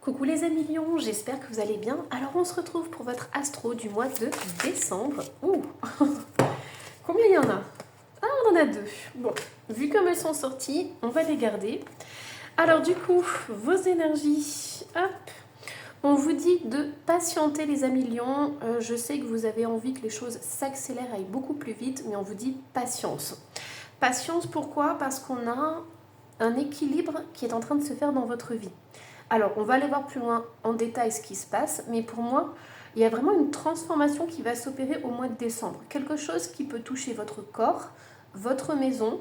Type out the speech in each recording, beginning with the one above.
Coucou les amis lions, j'espère que vous allez bien. Alors on se retrouve pour votre astro du mois de décembre. Ouh Combien il y en a? Ah, on en a deux. Bon, vu comme elles sont sorties, on va les garder. Alors du coup, vos énergies, hop, on vous dit de patienter les amis lions. Je sais que vous avez envie que les choses s'accélèrent, aillent beaucoup plus vite, mais on vous dit patience. Patience pourquoi? Parce qu'on a un équilibre qui est en train de se faire dans votre vie. Alors, on va aller voir plus loin en détail ce qui se passe, mais pour moi, il y a vraiment une transformation qui va s'opérer au mois de décembre. Quelque chose qui peut toucher votre corps, votre maison,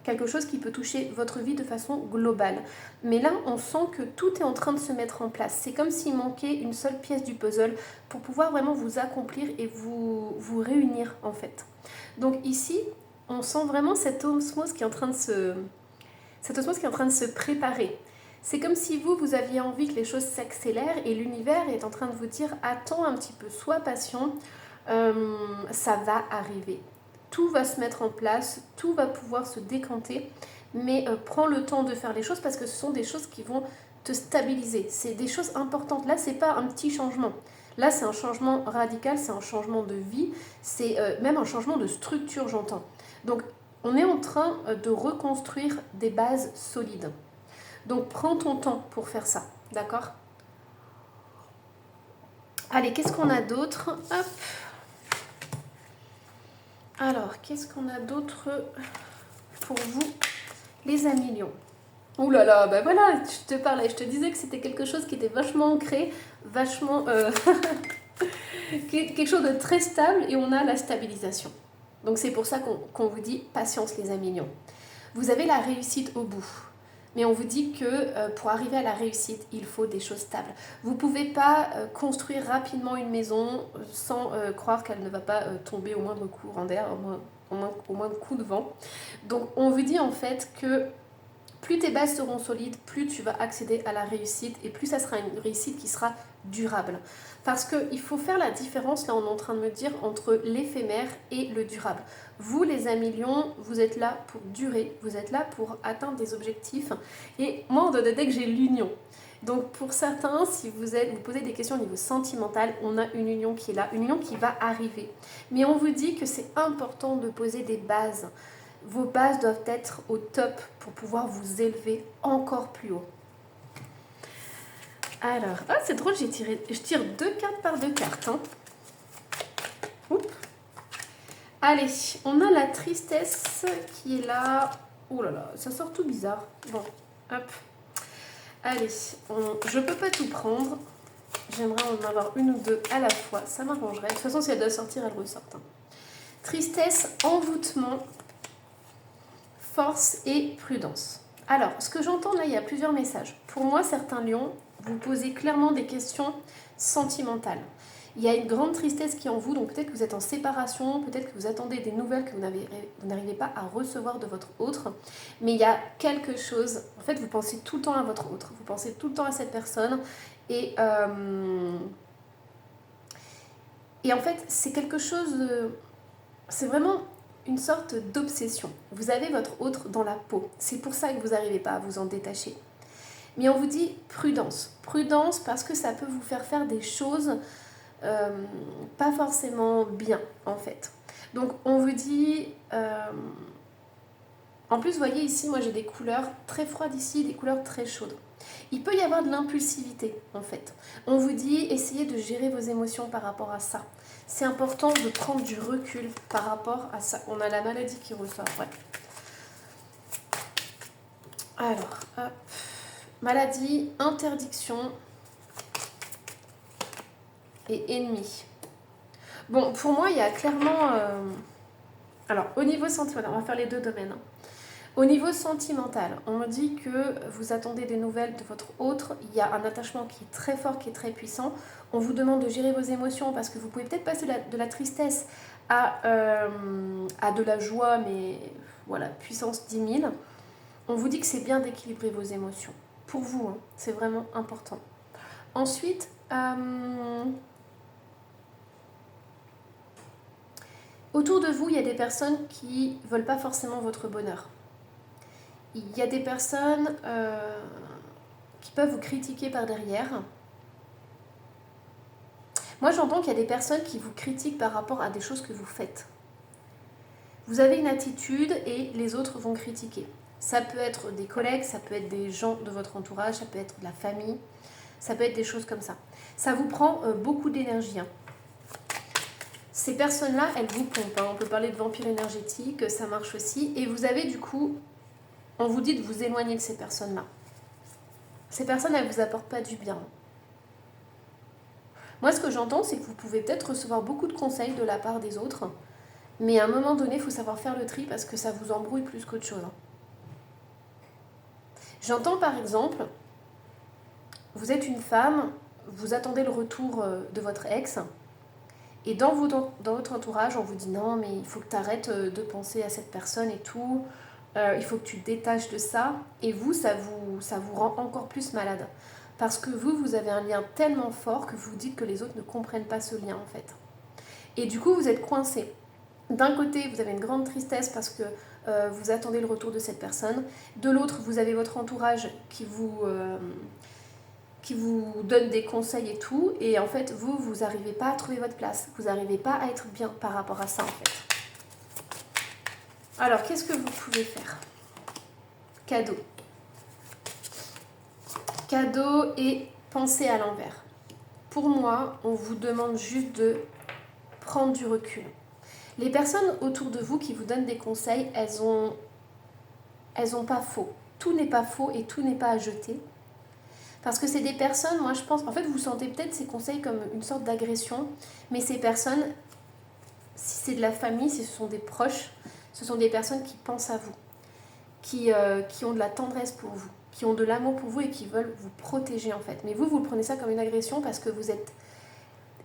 quelque chose qui peut toucher votre vie de façon globale. Mais là, on sent que tout est en train de se mettre en place. C'est comme s'il manquait une seule pièce du puzzle pour pouvoir vraiment vous accomplir et vous réunir en fait. Donc ici, on sent vraiment cette osmose qui est en train de se préparer. C'est comme si vous aviez envie que les choses s'accélèrent et l'univers est en train de vous dire attends un petit peu, sois patient, ça va arriver. Tout va se mettre en place, tout va pouvoir se décanter, mais prends le temps de faire les choses parce que ce sont des choses qui vont te stabiliser. C'est des choses importantes. Là, c'est pas un petit changement. Là, c'est un changement radical, c'est un changement de vie, c'est même un changement de structure, j'entends. Donc, on est en train de reconstruire des bases solides. Donc prends ton temps pour faire ça, d'accord? Allez, qu'est-ce qu'on a d'autre? Hop. Alors, qu'est-ce qu'on a d'autre pour vous, les amis lions? Ouh là là, ben voilà, je te parlais, je te disais que c'était quelque chose qui était vachement ancré, vachement... quelque chose de très stable et on a la stabilisation. Donc c'est pour ça qu'on vous dit patience les amis lions. Vous avez la réussite au bout. Mais on vous dit que pour arriver à la réussite, il faut des choses stables. Vous ne pouvez pas construire rapidement une maison sans croire qu'elle ne va pas tomber au moindre courant d'air, au moindre coup de vent. Donc on vous dit en fait que plus tes bases seront solides, plus tu vas accéder à la réussite et plus ça sera une réussite qui sera durable. Parce qu'il faut faire la différence, là on est en train de me dire, entre l'éphémère et le durable. Vous les amis lions, vous êtes là pour durer, vous êtes là pour atteindre des objectifs. Et moi on doit noter que j'ai l'union. Donc pour certains, si vous posez des questions au niveau sentimental, on a une union qui est là, une union qui va arriver. Mais on vous dit que c'est important de poser des bases. Vos bases doivent être au top pour pouvoir vous élever encore plus haut. Alors, ah, c'est drôle, je tire 2 cartes par 2 cartes. Hein. Oups. Allez, on a la tristesse qui est là. Oh là là, ça sort tout bizarre. Bon, hop. Allez, je peux pas tout prendre. J'aimerais en avoir une ou deux à la fois. Ça m'arrangerait. De toute façon, si elle doit sortir, elle ressort. Hein. Tristesse, envoûtement, force et prudence. Alors, ce que j'entends là, il y a plusieurs messages. Pour moi, certains lions, vous posez clairement des questions sentimentales. Il y a une grande tristesse qui est en vous, donc peut-être que vous êtes en séparation, peut-être que vous attendez des nouvelles que vous n'arrivez pas à recevoir de votre autre, mais il y a quelque chose, en fait vous pensez tout le temps à votre autre, vous pensez tout le temps à cette personne, et en fait c'est quelque chose, c'est vraiment une sorte d'obsession. Vous avez votre autre dans la peau, c'est pour ça que vous n'arrivez pas à vous en détacher. Mais on vous dit prudence, prudence parce que ça peut vous faire des choses pas forcément bien en fait. Donc on vous dit en plus vous voyez ici moi j'ai des couleurs très froides ici, des couleurs très chaudes. Il peut y avoir de l'impulsivité en fait. On vous dit essayez de gérer vos émotions par rapport à ça. C'est important de prendre du recul par rapport à ça. On a la maladie qui ressort, ouais. Alors, hop. Maladie, interdiction et ennemi. Bon, pour moi, il y a clairement... Alors, au niveau sentimental, on va faire les deux domaines. Hein. Au niveau sentimental, on me dit que vous attendez des nouvelles de votre autre. Il y a un attachement qui est très fort, qui est très puissant. On vous demande de gérer vos émotions parce que vous pouvez peut-être passer de la tristesse à de la joie, mais voilà, puissance 10 000. On vous dit que c'est bien d'équilibrer vos émotions. Pour vous, hein, c'est vraiment important. Ensuite... autour de vous, il y a des personnes qui ne veulent pas forcément votre bonheur. Il y a des personnes qui peuvent vous critiquer par derrière. Moi, j'entends qu'il y a des personnes qui vous critiquent par rapport à des choses que vous faites. Vous avez une attitude et les autres vont critiquer. Ça peut être des collègues, ça peut être des gens de votre entourage, ça peut être de la famille, ça peut être des choses comme ça. Ça vous prend beaucoup d'énergie. Hein. Ces personnes-là, elles vous pompent. Hein. On peut parler de vampire énergétique, ça marche aussi. Et vous avez du coup, on vous dit de vous éloigner de ces personnes-là. Ces personnes, elles ne vous apportent pas du bien. Moi, ce que j'entends, c'est que vous pouvez peut-être recevoir beaucoup de conseils de la part des autres, mais à un moment donné, il faut savoir faire le tri parce que ça vous embrouille plus qu'autre chose. J'entends par exemple, vous êtes une femme, vous attendez le retour de votre ex, et dans votre entourage, on vous dit non, mais il faut que tu arrêtes de penser à cette personne et tout, il faut que tu te détaches de ça, et vous, ça vous rend encore plus malade. Parce que vous avez un lien tellement fort que vous vous dites que les autres ne comprennent pas ce lien en fait. Et du coup, vous êtes coincé. D'un côté, vous avez une grande tristesse parce que vous attendez le retour de cette personne. De l'autre, vous avez votre entourage qui vous donne des conseils et tout. Et en fait, vous n'arrivez pas à trouver votre place. Vous n'arrivez pas à être bien par rapport à ça en fait. Alors, qu'est-ce que vous pouvez faire? Cadeau. Cadeau et pensez à l'envers. Pour moi, on vous demande juste de prendre du recul. Les personnes autour de vous qui vous donnent des conseils, elles ont pas faux. Tout n'est pas faux et tout n'est pas à jeter. Parce que c'est des personnes, moi je pense, en fait vous sentez peut-être ces conseils comme une sorte d'agression, mais ces personnes, si c'est de la famille, si ce sont des proches, ce sont des personnes qui pensent à vous, qui ont de la tendresse pour vous, qui ont de l'amour pour vous et qui veulent vous protéger en fait. Mais vous le prenez ça comme une agression parce que vous êtes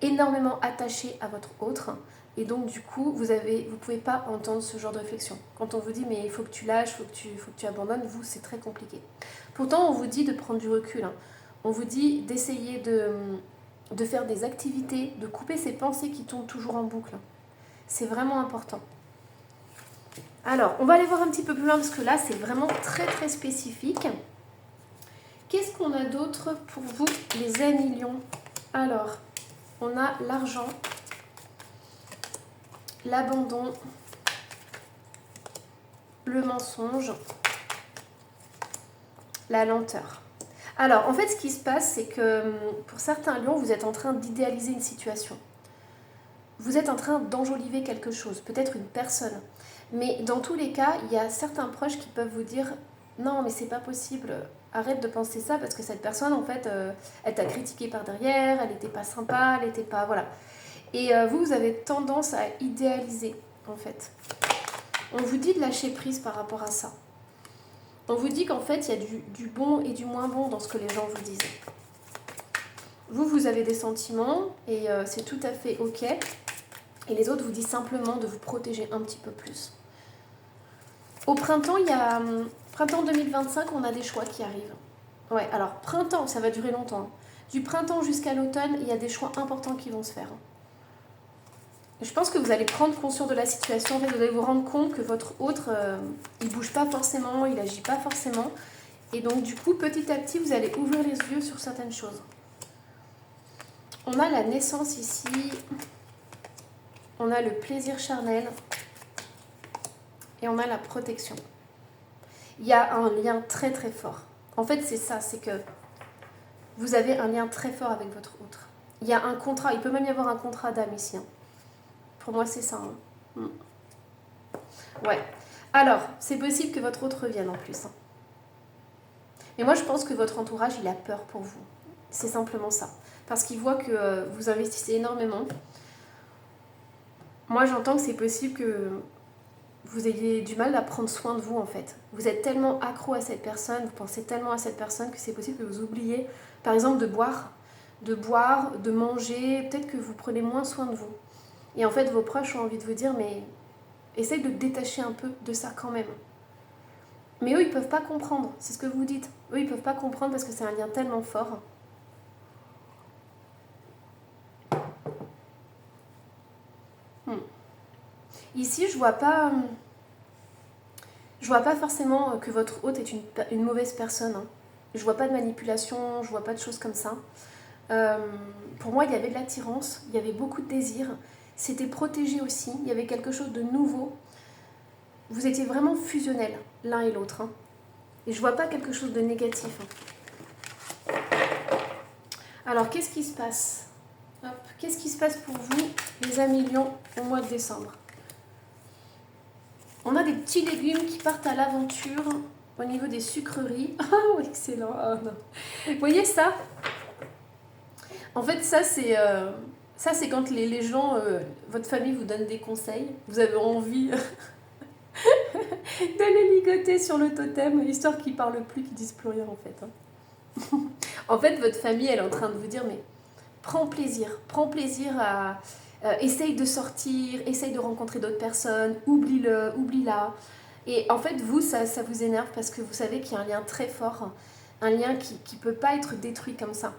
énormément attaché à votre autre et donc du coup vous pouvez pas entendre ce genre de réflexion. Quand on vous dit mais il faut que tu lâches, faut que tu abandonnes, vous c'est très compliqué. Pourtant on vous dit de prendre du recul, hein. On vous dit d'essayer de faire des activités, de couper ces pensées qui tournent toujours en boucle. C'est vraiment important. Alors on va aller voir un petit peu plus loin parce que là c'est vraiment très très spécifique. Qu'est-ce qu'on a d'autre pour vous les amis lions? Alors on a l'argent, l'abandon, le mensonge, la lenteur. Alors, en fait, ce qui se passe, c'est que pour certains lions, vous êtes en train d'idéaliser une situation. Vous êtes en train d'enjoliver quelque chose, peut-être une personne. Mais dans tous les cas, il y a certains proches qui peuvent vous dire « Non, mais c'est pas possible, arrête de penser ça parce que cette personne, en fait, elle t'a critiqué par derrière, elle n'était pas sympa, elle n'était pas... Voilà. » Et vous avez tendance à idéaliser, en fait. On vous dit de lâcher prise par rapport à ça. On vous dit qu'en fait, il y a du bon et du moins bon dans ce que les gens vous disent. Vous avez des sentiments et c'est tout à fait ok. Et les autres vous disent simplement de vous protéger un petit peu plus. Au printemps, il y a... Printemps 2025, on a des choix qui arrivent. Ouais, alors printemps, ça va durer longtemps. Du printemps jusqu'à l'automne, il y a des choix importants qui vont se faire. Je pense que vous allez prendre conscience de la situation, en fait, vous allez vous rendre compte que votre autre, il bouge pas forcément, il agit pas forcément. Et donc du coup, petit à petit, vous allez ouvrir les yeux sur certaines choses. On a la naissance ici, on a le plaisir charnel et on a la protection. Il y a un lien très très fort. En fait, c'est ça, c'est que vous avez un lien très fort avec votre autre. Il y a un contrat, il peut même y avoir un contrat d'âme ici, hein. Pour moi, c'est ça. Hein. Ouais. Alors, c'est possible que votre autre revienne en plus. Hein. Mais moi, je pense que votre entourage, il a peur pour vous. C'est simplement ça. Parce qu'il voit que vous investissez énormément. Moi, j'entends que c'est possible que vous ayez du mal à prendre soin de vous, en fait. Vous êtes tellement accro à cette personne, vous pensez tellement à cette personne que c'est possible que vous oubliez, par exemple, de boire, de manger. Peut-être que vous prenez moins soin de vous. Et en fait, vos proches ont envie de vous dire, mais essaye de te détacher un peu de ça quand même. Mais eux, ils ne peuvent pas comprendre, c'est ce que vous dites. Eux, ils ne peuvent pas comprendre parce que c'est un lien tellement fort. Ici, je vois pas forcément que votre hôte est une mauvaise personne. Hein. Je vois pas de manipulation, je vois pas de choses comme ça. Pour moi, il y avait de l'attirance, il y avait beaucoup de désir. C'était protégé aussi, il y avait quelque chose de nouveau. Vous étiez vraiment fusionnels, l'un et l'autre. Hein. Et je vois pas quelque chose de négatif. Hein. Alors, qu'est-ce qui se passe? Hop. Qu'est-ce qui se passe pour vous, les amis lions, au mois de décembre? On a des petits légumes qui partent à l'aventure au niveau des sucreries. Oh, excellent. Oh, non. Vous voyez ça? En fait, ça, c'est quand les gens, votre famille vous donne des conseils. Vous avez envie de les ligoter sur le totem, histoire qu'ils ne parlent plus, qu'ils ne disent plus rien, en fait. Hein. En fait, votre famille, elle est en train de vous dire, mais prends plaisir à... essaye de sortir, essaye de rencontrer d'autres personnes, oublie-le, oublie-la. Et en fait, vous, ça vous énerve parce que vous savez qu'il y a un lien très fort, un lien qui ne peut pas être détruit comme ça.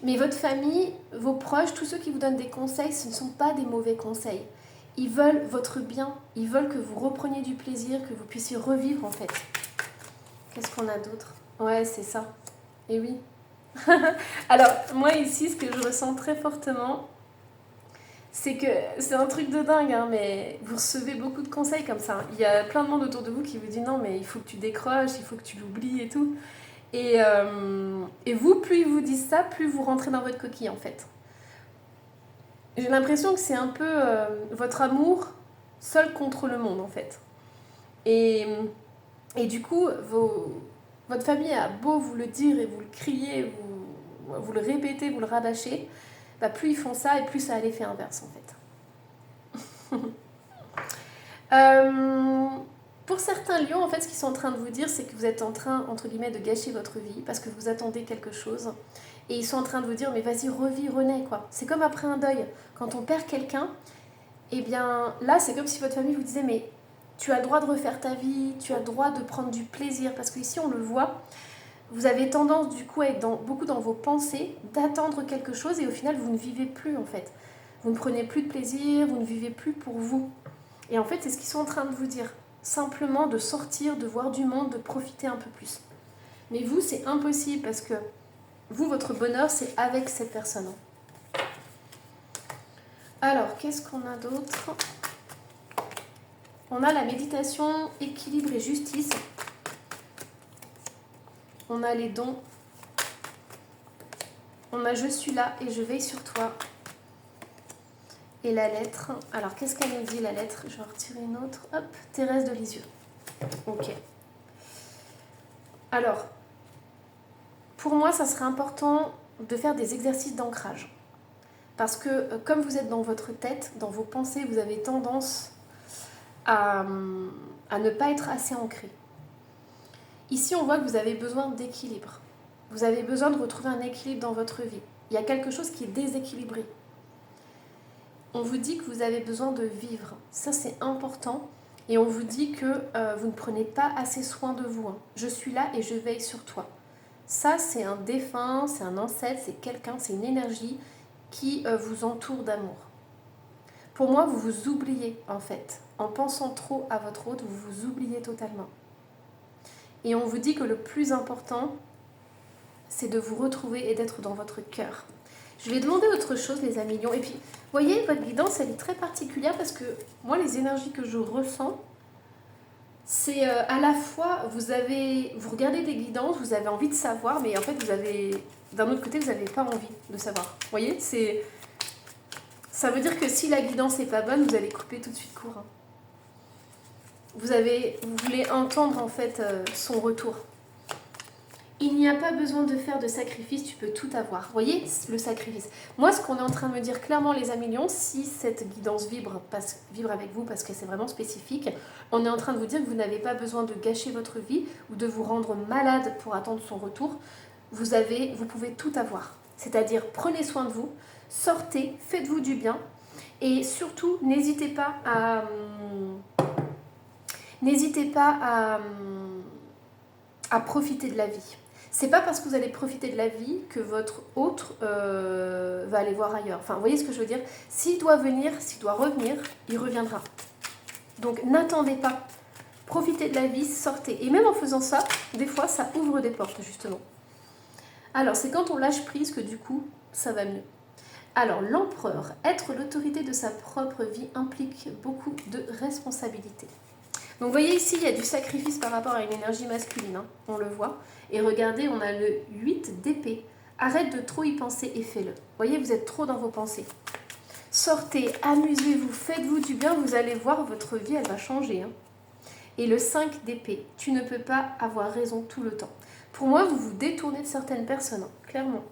Mais votre famille, vos proches, tous ceux qui vous donnent des conseils, ce ne sont pas des mauvais conseils. Ils veulent votre bien, ils veulent que vous repreniez du plaisir, que vous puissiez revivre en fait. Qu'est-ce qu'on a d'autre? Ouais, c'est ça. Et oui. Alors, moi ici, ce que je ressens très fortement, c'est que c'est un truc de dingue, hein, mais vous recevez beaucoup de conseils comme ça. Il y a plein de monde autour de vous qui vous dit non, mais il faut que tu décroches, il faut que tu l'oublies et tout. Et vous, plus ils vous disent ça, plus vous rentrez dans votre coquille en fait. J'ai l'impression que c'est un peu votre amour seul contre le monde en fait. Et du coup, votre famille a beau vous le dire et vous le crier, vous le répétez, vous le rabâchez, bah plus ils font ça et plus ça a l'effet inverse en fait. Pour certains lions, en fait, ce qu'ils sont en train de vous dire, c'est que vous êtes en train, entre guillemets, de gâcher votre vie parce que vous attendez quelque chose. Et ils sont en train de vous dire, mais vas-y, revis, renais, quoi. C'est comme après un deuil. Quand on perd quelqu'un, eh bien, là, c'est comme si votre famille vous disait, mais tu as le droit de refaire ta vie, tu as le droit de prendre du plaisir. Parce qu'ici, on le voit, vous avez tendance, du coup, à être beaucoup dans vos pensées, d'attendre quelque chose et au final, vous ne vivez plus, en fait. Vous ne prenez plus de plaisir, vous ne vivez plus pour vous. Et en fait, c'est ce qu'ils sont en train de vous dire. Simplement de sortir, de voir du monde, de profiter un peu plus. Mais vous, c'est impossible parce que vous, votre bonheur, c'est avec cette personne. Alors, qu'est-ce qu'on a d'autre? On a la méditation, équilibre et justice. On a les dons. On a je suis là et je veille sur toi. Et la lettre. Alors, qu'est-ce qu'elle nous dit, la lettre? Je vais en retirer une autre. Hop, Thérèse de Lisieux. Ok. Alors, pour moi, ça serait important de faire des exercices d'ancrage. Parce que comme vous êtes dans votre tête, dans vos pensées, vous avez tendance à ne pas être assez ancré. Ici, on voit que vous avez besoin d'équilibre. Vous avez besoin de retrouver un équilibre dans votre vie. Il y a quelque chose qui est déséquilibré. On vous dit que vous avez besoin de vivre. Ça, c'est important. Et on vous dit que vous ne prenez pas assez soin de vous. Hein. Je suis là et je veille sur toi. Ça, c'est un défunt, c'est un ancêtre, c'est quelqu'un, c'est une énergie qui vous entoure d'amour. Pour moi, vous vous oubliez en fait. En pensant trop à votre autre, vous vous oubliez totalement. Et on vous dit que le plus important, c'est de vous retrouver et d'être dans votre cœur. Je vais demander autre chose, les amis lions. Et puis, vous voyez, votre guidance, elle est très particulière parce que moi, les énergies que je ressens, c'est à la fois, vous regardez des guidances, vous avez envie de savoir, mais en fait, d'un autre côté, vous n'avez pas envie de savoir. Vous voyez, ça veut dire que si la guidance n'est pas bonne, vous allez couper tout de suite court. Hein. Vous voulez entendre en fait son retour. Il n'y a pas besoin de faire de sacrifice, tu peux tout avoir. Vous voyez, le sacrifice. Moi, ce qu'on est en train de me dire clairement, les amis lions, si cette guidance vibre avec vous parce que c'est vraiment spécifique, on est en train de vous dire que vous n'avez pas besoin de gâcher votre vie ou de vous rendre malade pour attendre son retour. Vous pouvez tout avoir. C'est-à-dire, prenez soin de vous, sortez, faites-vous du bien et surtout, n'hésitez pas à profiter de la vie. C'est pas parce que vous allez profiter de la vie que votre autre va aller voir ailleurs. Enfin, vous voyez ce que je veux dire? S'il doit revenir, il reviendra. Donc, n'attendez pas Profitez de la vie, sortez. Et même en faisant ça, des fois, ça ouvre des portes, justement. Alors, c'est quand on lâche prise que du coup, ça va mieux. Alors, l'empereur, être l'autorité de sa propre vie implique beaucoup de responsabilités. Donc, vous voyez ici, il y a du sacrifice par rapport à une énergie masculine, hein, on le voit. Et regardez, on a le 8 d'épée. Arrête de trop y penser et fais-le. Vous voyez, vous êtes trop dans vos pensées. Sortez, amusez-vous, faites-vous du bien, vous allez voir, votre vie, elle va changer. Hein. Et le 5 d'épée, tu ne peux pas avoir raison tout le temps. Pour moi, vous vous détournez de certaines personnes, hein, clairement.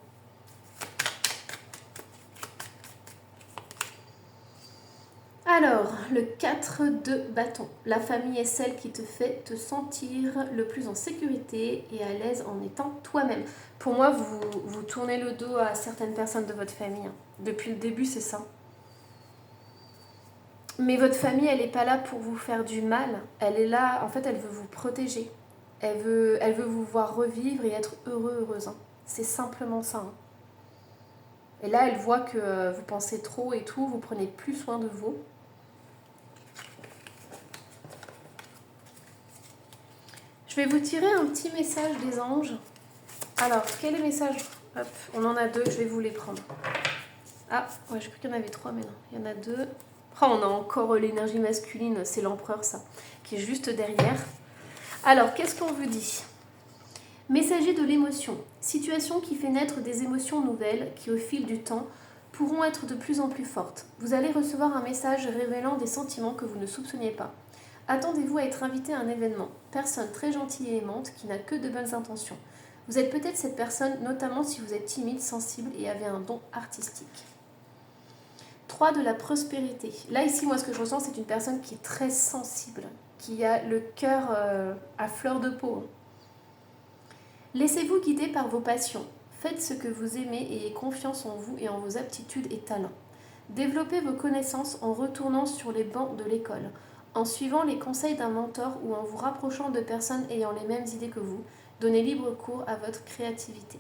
Alors, le 4 de bâton. La famille est celle qui te fait te sentir le plus en sécurité et à l'aise en étant toi-même. Pour moi, vous tournez le dos à certaines personnes de votre famille. Hein. Depuis le début, c'est ça. Mais votre famille, elle n'est pas là pour vous faire du mal. Elle est là, en fait, elle veut vous protéger. Elle veut vous voir revivre et être heureux, heureuse. Hein. C'est simplement ça. Hein. Et là, elle voit que vous pensez trop et tout, vous prenez plus soin de vous. Je vais vous tirer un petit message des anges. Alors, quel est le message? Hop, on en a 2, je vais vous les prendre. Ah, ouais, j'ai cru qu'il y en avait 3, mais non, il y en a 2. Oh, on a encore l'énergie masculine, c'est l'empereur, ça, qui est juste derrière. Alors, qu'est-ce qu'on vous dit? Messager de l'émotion. Situation qui fait naître des émotions nouvelles qui, au fil du temps, pourront être de plus en plus fortes. Vous allez recevoir un message révélant des sentiments que vous ne soupçonniez pas. Attendez-vous à être invité à un événement. Personne très gentille et aimante qui n'a que de bonnes intentions. Vous êtes peut-être cette personne, notamment si vous êtes timide, sensible et avez un don artistique. 3 de la prospérité. Là, ici, moi, ce que je ressens, c'est une personne qui est très sensible, qui a le cœur à fleur de peau. Laissez-vous guider par vos passions. Faites ce que vous aimez et ayez confiance en vous et en vos aptitudes et talents. Développez vos connaissances en retournant sur les bancs de l'école, en suivant les conseils d'un mentor ou en vous rapprochant de personnes ayant les mêmes idées que vous. Donnez libre cours à votre créativité.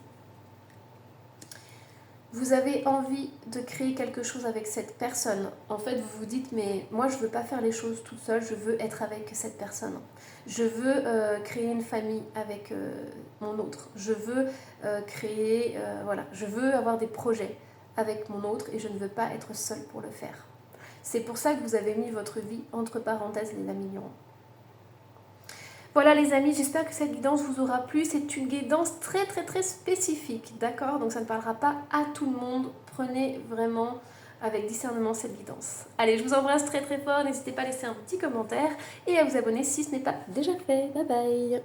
Vous avez envie de créer quelque chose avec cette personne. En fait, vous vous dites, mais moi, je ne veux pas faire les choses toute seule, je veux être avec cette personne. Je veux créer une famille avec mon autre. Je veux je veux avoir des projets avec mon autre et je ne veux pas être seule pour le faire. C'est pour ça que vous avez mis votre vie entre parenthèses, les amis lions. Voilà les amis, j'espère que cette guidance vous aura plu. C'est une guidance très très très spécifique, d'accord? Donc ça ne parlera pas à tout le monde. Prenez vraiment avec discernement cette guidance. Allez, je vous embrasse très très fort. N'hésitez pas à laisser un petit commentaire et à vous abonner si ce n'est pas déjà fait. Bye bye!